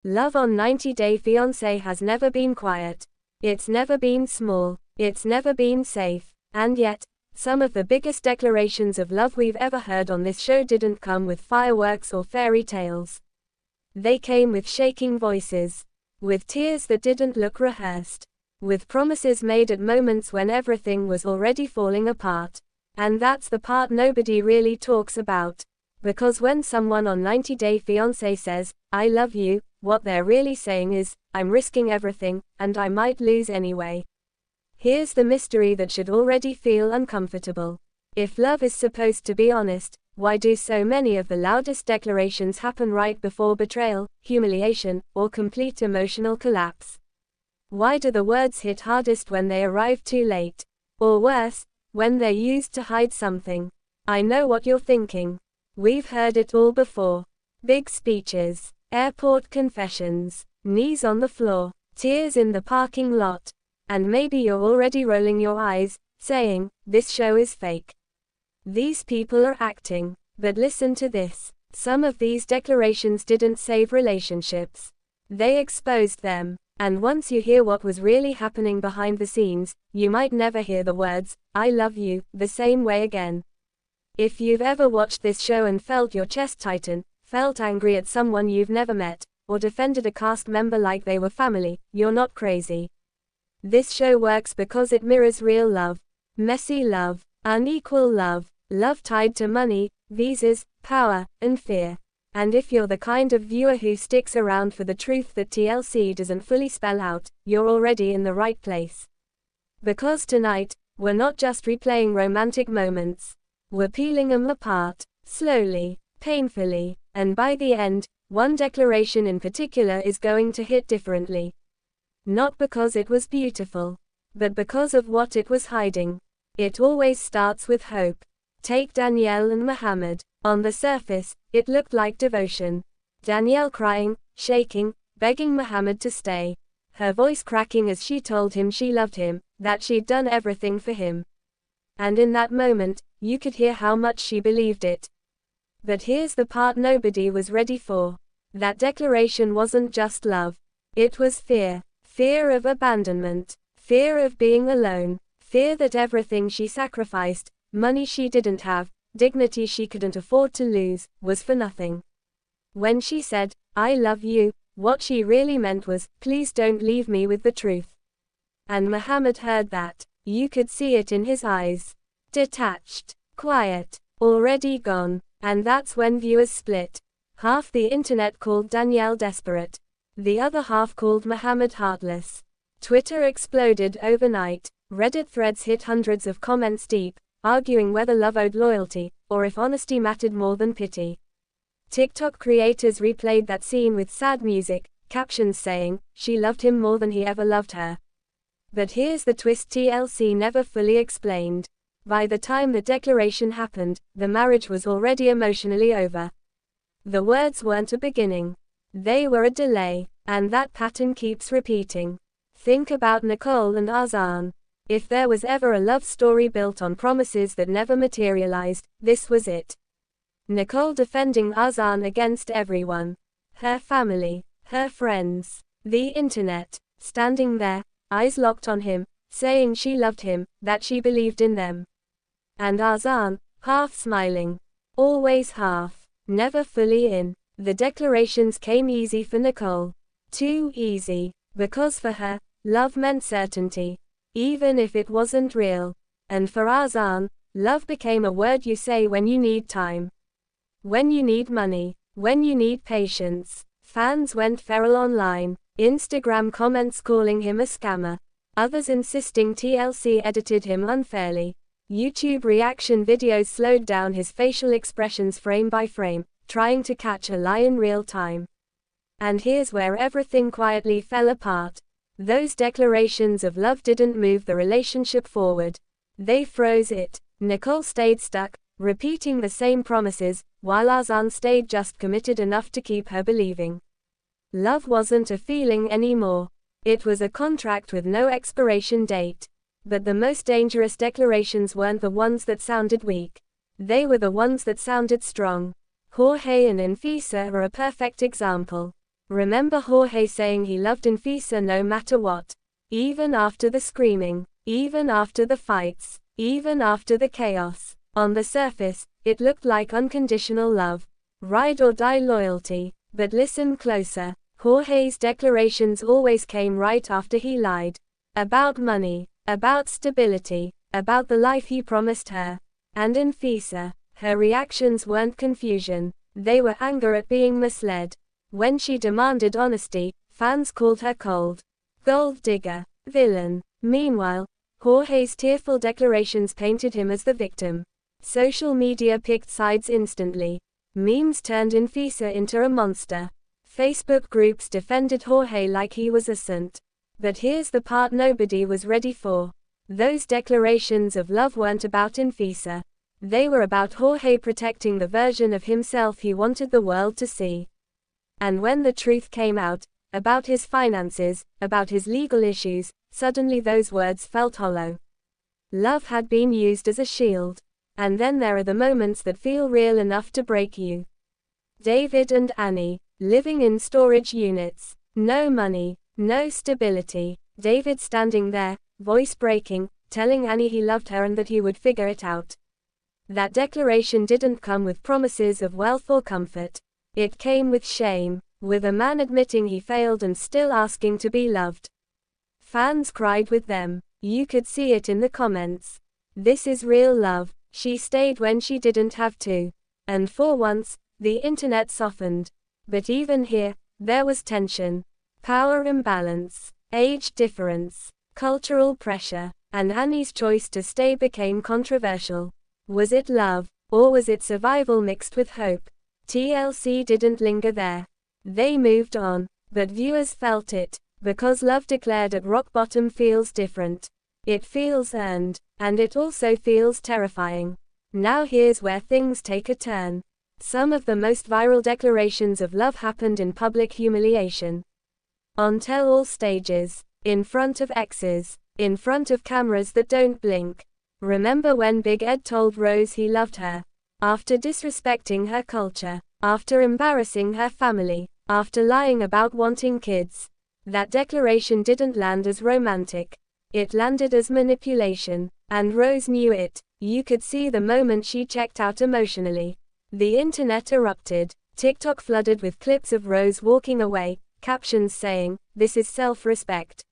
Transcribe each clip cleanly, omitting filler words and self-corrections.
Love on 90 Day Fiancé has never been quiet. It's never been small. It's never been safe. And yet, some of the biggest declarations of love we've ever heard on this show didn't come with fireworks or fairy tales. They came with shaking voices, with tears that didn't look rehearsed, with promises made at moments when everything was already falling apart. And that's the part nobody really talks about. Because when someone on 90 Day Fiancé says, "I love you," what they're really saying is, "I'm risking everything, and I might lose anyway." Here's the mystery that should already feel uncomfortable. If love is supposed to be honest, why do so many of the loudest declarations happen right before betrayal, humiliation, or complete emotional collapse? Why do the words hit hardest when they arrive too late? Or worse, when they're used to hide something? I know what you're thinking. We've heard it all before. Big speeches, airport confessions, knees on the floor, tears in the parking lot. And maybe you're already rolling your eyes, saying, "This show is fake. These people are acting." But listen to this. Some of these declarations didn't save relationships. They exposed them. And once you hear what was really happening behind the scenes, you might never hear the words, "I love you," the same way again. If you've ever watched this show and felt your chest tighten, felt angry at someone you've never met, or defended a cast member like they were family, you're not crazy. This show works because it mirrors real love. Messy love, unequal love, love tied to money, visas, power, and fear. And if you're the kind of viewer who sticks around for the truth that TLC doesn't fully spell out, you're already in the right place. Because tonight, we're not just replaying romantic moments. We're peeling them apart, slowly, painfully, and by the end, one declaration in particular is going to hit differently. Not because it was beautiful, but because of what it was hiding. It always starts with hope. Take Danielle and Mohammed. On the surface, it looked like devotion. Danielle crying, shaking, begging Mohammed to stay. Her voice cracking as she told him she loved him, that she'd done everything for him. And in that moment, you could hear how much she believed it. But here's the part nobody was ready for. That declaration wasn't just love. It was fear. Fear of abandonment. Fear of being alone. Fear that everything she sacrificed, money she didn't have, dignity she couldn't afford to lose, was for nothing. When she said, "I love you," what she really meant was, "Please don't leave me with the truth." And Mohammed heard that. You could see it in his eyes. Detached, quiet, already gone. And that's when viewers split. Half the internet called Danielle desperate. The other half called Mohammed heartless. Twitter exploded overnight. Reddit threads hit hundreds of comments deep, arguing whether love owed loyalty, or if honesty mattered more than pity. TikTok creators replayed that scene with sad music, captions saying, "She loved him more than he ever loved her." But here's the twist TLC never fully explained. By the time the declaration happened, the marriage was already emotionally over. The words weren't a beginning. They were a delay. And that pattern keeps repeating. Think about Nicole and Arzan. If there was ever a love story built on promises that never materialized, this was it. Nicole defending Arzan against everyone. Her family, her friends, the internet, standing there, eyes locked on him, saying she loved him, that she believed in them. And Arzan, half smiling. Always half, never fully in. The declarations came easy for Nicole. Too easy. Because for her, love meant certainty. Even if it wasn't real. And for Arzan, love became a word you say when you need time. When you need money. When you need patience. Fans went feral online. Instagram comments calling him a scammer. Others insisting TLC edited him unfairly. YouTube reaction videos slowed down his facial expressions frame by frame, trying to catch a lie in real time. And here's where everything quietly fell apart. Those declarations of love didn't move the relationship forward. They froze it. Nicole stayed stuck, repeating the same promises, while Arzan stayed just committed enough to keep her believing. Love wasn't a feeling anymore. It was a contract with no expiration date. But the most dangerous declarations weren't the ones that sounded weak. They were the ones that sounded strong. Jorge and Anfisa are a perfect example. Remember Jorge saying he loved Anfisa no matter what. Even after the screaming, even after the fights, even after the chaos. On the surface, it looked like unconditional love. Ride or die loyalty. But listen closer. Jorge's declarations always came right after he lied. About money, about stability, about the life he promised her. And Anfisa, her reactions weren't confusion. They were anger at being misled. When she demanded honesty, fans called her cold, gold digger, villain. Meanwhile, Jorge's tearful declarations painted him as the victim. Social media picked sides instantly. Memes turned Anfisa into a monster. Facebook groups defended Jorge like he was a saint. But here's the part nobody was ready for. Those declarations of love weren't about Anfisa. They were about Jorge protecting the version of himself he wanted the world to see. And when the truth came out, about his finances, about his legal issues, suddenly those words felt hollow. Love had been used as a shield. And then there are the moments that feel real enough to break you. David and Annie, living in storage units. No money, no stability. David standing there, voice breaking, telling Annie he loved her and that he would figure it out. That declaration didn't come with promises of wealth or comfort. It came with shame, with a man admitting he failed and still asking to be loved. Fans cried with them. You could see it in the comments. This is real love. She stayed when she didn't have to. And for once, the internet softened. But even here, there was tension. Power imbalance, age difference, cultural pressure, and Annie's choice to stay became controversial. Was it love, or was it survival mixed with hope? TLC didn't linger there. They moved on, but viewers felt it, because love declared at rock bottom feels different. It feels earned, and it also feels terrifying. Now here's where things take a turn. Some of the most viral declarations of love happened in public humiliation. On tell-all stages, in front of exes, in front of cameras that don't blink. Remember when Big Ed told Rose he loved her? After disrespecting her culture, after embarrassing her family, after lying about wanting kids. That declaration didn't land as romantic. It landed as manipulation, and Rose knew it. You could see the moment she checked out emotionally. The internet erupted. TikTok flooded with clips of Rose walking away, captions saying, "This is self-respect."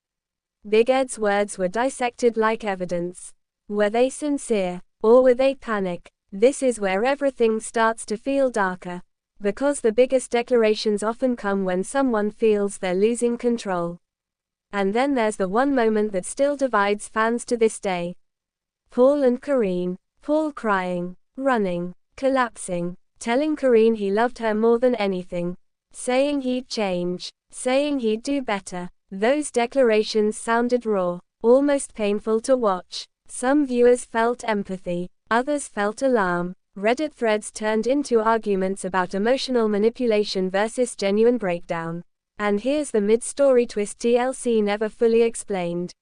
Big Ed's words were dissected like evidence. Were they sincere, or were they panic? This is where everything starts to feel darker. Because the biggest declarations often come when someone feels they're losing control. And then there's the one moment that still divides fans to this day. Paul and Karine. Paul crying, running, collapsing, telling Karine he loved her more than anything. Saying he'd change, saying he'd do better. Those declarations sounded raw, almost painful to watch. Some viewers felt empathy, others felt alarm. Reddit threads turned into arguments about emotional manipulation versus genuine breakdown. And here's the mid-story twist TLC never fully explained.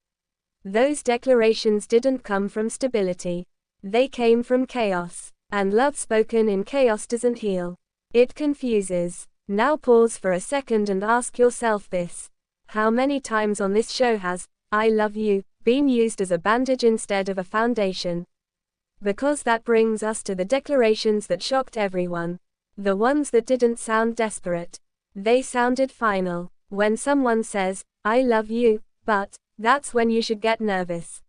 Those declarations didn't come from stability. They came from chaos. And love spoken in chaos doesn't heal. It confuses. Now pause for a second and ask yourself this. How many times on this show has "I love you" been used as a bandage instead of a foundation? Because that brings us to the declarations that shocked everyone. The ones that didn't sound desperate. They sounded final. When someone says, "I love you," but that's when you should get nervous.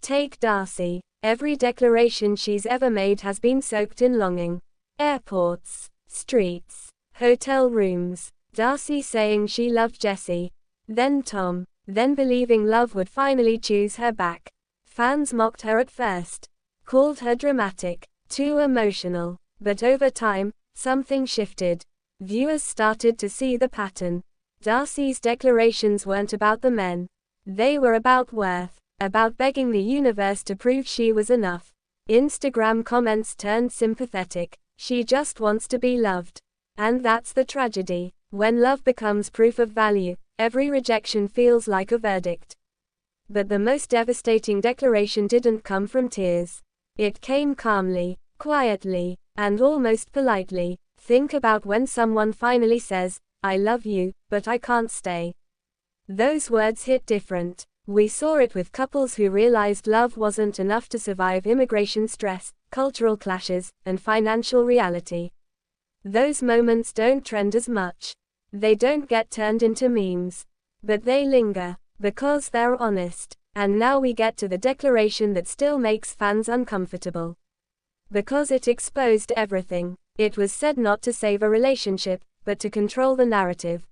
Take Darcy. Every declaration she's ever made has been soaked in longing. Airports, streets, hotel rooms. Darcy saying she loved Jesse. Then Tom. Then believing love would finally choose her back. Fans mocked her at first. Called her dramatic, too emotional. But over time, something shifted. Viewers started to see the pattern. Darcy's declarations weren't about the men. They were about worth, about begging the universe to prove she was enough. Instagram comments turned sympathetic. She just wants to be loved. And that's the tragedy. When love becomes proof of value, every rejection feels like a verdict. But the most devastating declaration didn't come from tears. It came calmly, quietly, and almost politely. Think about when someone finally says, I love you, but I can't stay. Those words hit different. We saw it with couples who realized love wasn't enough to survive immigration stress, cultural clashes, and financial reality. Those moments don't trend as much. They don't get turned into memes. But they linger, because they're honest. And now we get to the declaration that still makes fans uncomfortable. Because it exposed everything. It was said not to save a relationship, but to control the narrative.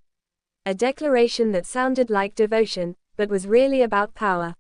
A declaration that sounded like devotion, but was really about power.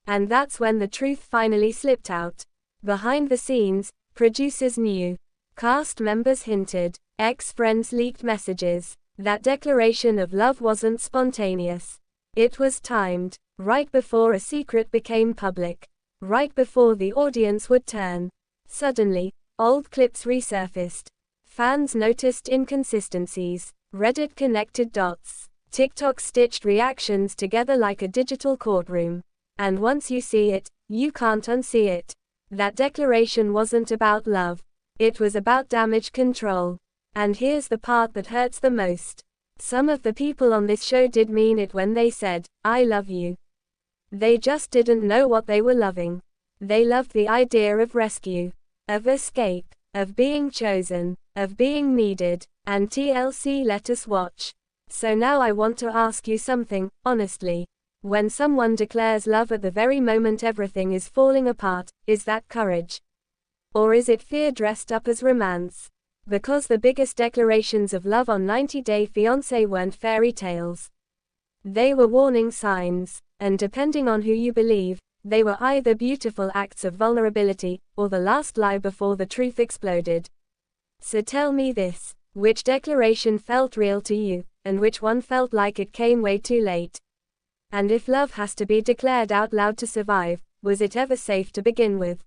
And that's when the truth finally slipped out. Behind the scenes, producers knew. Cast members hinted. Ex-friends leaked messages. That declaration of love wasn't spontaneous. It was timed. Right before a secret became public. Right before the audience would turn. Suddenly, old clips resurfaced. Fans noticed inconsistencies. Reddit connected dots. TikTok stitched reactions together like a digital courtroom. And once you see it, you can't unsee it. That declaration wasn't about love. It was about damage control. And here's the part that hurts the most. Some of the people on this show did mean it when they said, I love you. They just didn't know what they were loving. They loved the idea of rescue, of escape, of being chosen, of being needed, and TLC let us watch. So now I want to ask you something, honestly. When someone declares love at the very moment everything is falling apart, is that courage? Or is it fear dressed up as romance? Because the biggest declarations of love on 90 Day Fiancé weren't fairy tales. They were warning signs, and depending on who you believe, they were either beautiful acts of vulnerability, or the last lie before the truth exploded. So tell me this, which declaration felt real to you, and which one felt like it came way too late? And if love has to be declared out loud to survive, was it ever safe to begin with?